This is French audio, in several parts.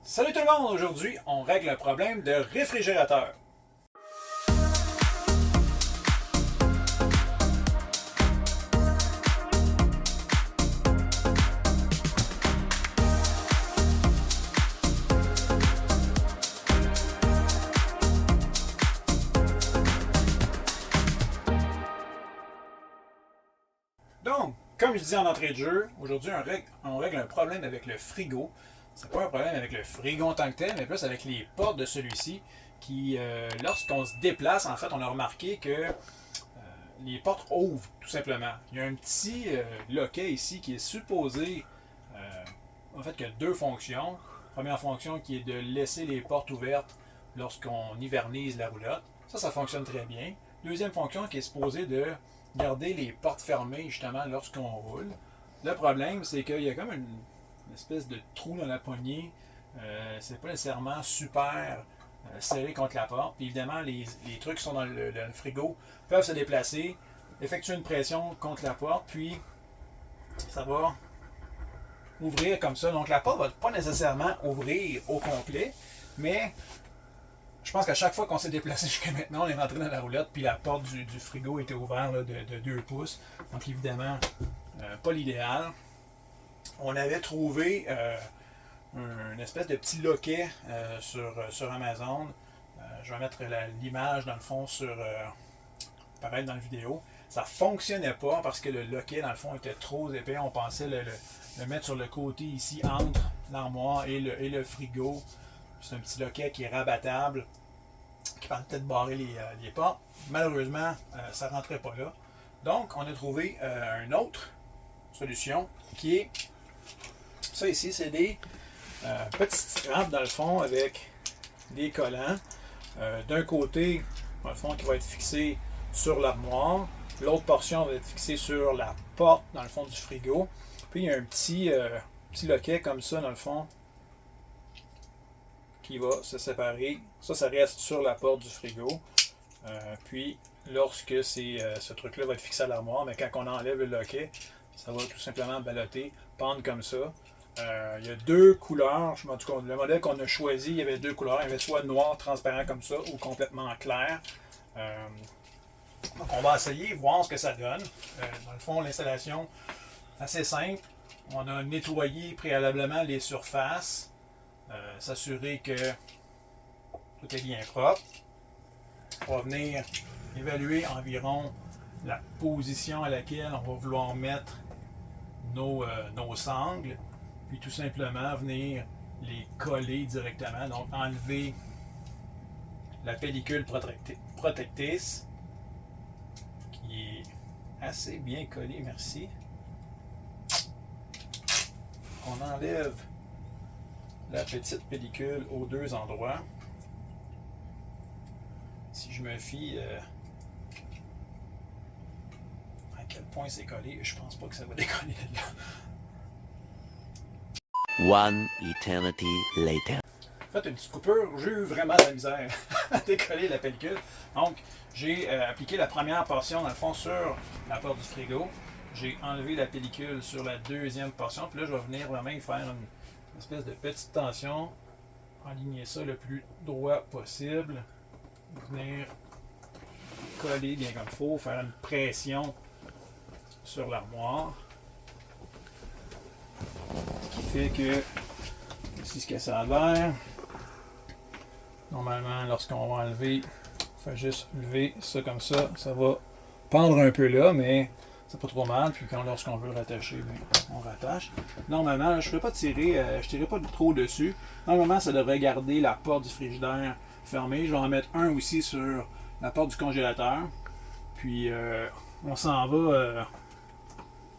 Salut tout le monde! Aujourd'hui, on règle un problème de réfrigérateur. Donc, comme je disais en entrée de jeu, aujourd'hui on règle un problème avec le frigo. C'est pas un problème avec le frigo en tant que tel, mais plus avec les portes de celui-ci qui, lorsqu'on se déplace, en fait, on a remarqué que les portes ouvrent, tout simplement. Il y a un petit loquet ici qui est supposé, en fait, qui a deux fonctions. Première fonction qui est de laisser les portes ouvertes lorsqu'on hivernise la roulotte. Ça fonctionne très bien. Deuxième fonction qui est supposée de garder les portes fermées justement lorsqu'on roule. Le problème, c'est qu'il y a comme une espèce de trou dans la poignée. C'est pas nécessairement super serré contre la porte. Puis évidemment, les trucs qui sont dans le frigo peuvent se déplacer, effectuer une pression contre la porte, puis ça va ouvrir comme ça. Donc la porte ne va pas nécessairement ouvrir au complet, mais je pense qu'à chaque fois qu'on s'est déplacé jusqu'à maintenant, on est rentré dans la roulotte, puis la porte du frigo était ouverte là, de 2 pouces. Donc évidemment, pas l'idéal. On avait trouvé une espèce de petit loquet sur Amazon. Je vais mettre l'image dans le fond sur apparaître dans la vidéo. Ça ne fonctionnait pas parce que le loquet dans le fond était trop épais. On pensait le mettre sur le côté ici entre l'armoire et le frigo. C'est un petit loquet qui est rabattable, qui permet peut-être de barrer les portes. Malheureusement, ça ne rentrait pas là. Donc, on a trouvé une autre solution qui est ça ici. C'est des petites straps dans le fond avec des collants. D'un côté, dans le fond, qui va être fixé sur l'armoire. L'autre portion va être fixée sur la porte, dans le fond du frigo. Puis, il y a un petit loquet comme ça, dans le fond, qui va se séparer. Ça reste sur la porte du frigo. Puis, lorsque ce truc-là va être fixé à l'armoire, mais quand on enlève le loquet, ça va tout simplement ballotter, pendre comme ça. Il y a deux couleurs. En tout cas, le modèle qu'on a choisi, il y avait deux couleurs. Il y avait soit noir, transparent comme ça, ou complètement clair. Donc, on va essayer, voir ce que ça donne. Dans le fond, l'installation, assez simple. On a nettoyé préalablement les surfaces. S'assurer que tout est bien propre. On va venir évaluer environ la position à laquelle on va vouloir mettre nos sangles, puis tout simplement venir les coller directement, donc enlever la pellicule protectrice qui est assez bien collée, merci. On enlève la petite pellicule aux deux endroits. Si je me fie à quel point c'est collé, je pense pas que ça va décoller là. One eternity later. Faites une petite coupure, j'ai eu vraiment de la misère à décoller la pellicule. Donc, j'ai appliqué la première portion dans le fond sur la porte du frigo. J'ai enlevé la pellicule sur la deuxième portion. Puis là, je vais venir vraiment y faire une espèce de petite tension, aligner ça le plus droit possible, venir coller bien comme il faut, faire une pression sur l'armoire, ce qui fait que ici ce que ça a l'air, normalement lorsqu'on va enlever, on fait juste lever ça comme ça, ça va pendre un peu là, mais c'est pas trop mal. Puis lorsqu'on veut rattacher, bien, on rattache. Normalement, je ne ferai pas tirer, je tirerai pas trop dessus. Normalement, ça devrait garder la porte du frigidaire fermée. Je vais en mettre un aussi sur la porte du congélateur. Puis on s'en va,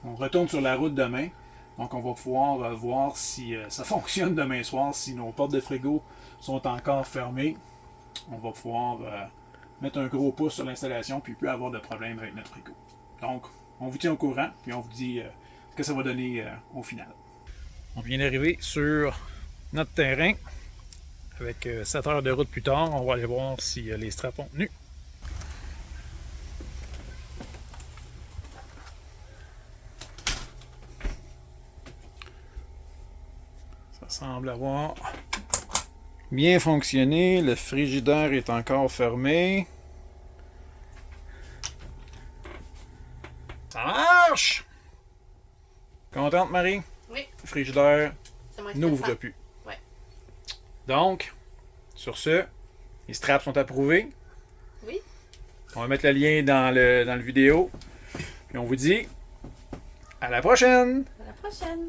on retourne sur la route demain. Donc on va pouvoir voir si ça fonctionne demain soir, si nos portes de frigo sont encore fermées. On va pouvoir mettre un gros pouce sur l'installation, puis plus avoir de problème avec notre frigo. Donc, on vous tient au courant, puis on vous dit ce que ça va donner au final. On vient d'arriver sur notre terrain. Avec 7 heures de route plus tard, on va aller voir si les straps ont tenu. Ça semble avoir bien fonctionné. Le frigidaire est encore fermé. Ça marche! Contente, Marie? Oui. Le frigidaire C'est moins n'ouvre stressant. plus. Ouais. Donc, sur ce, les straps sont approuvés. Oui. On va mettre le lien dans le vidéo. Puis on vous dit à la prochaine! À la prochaine.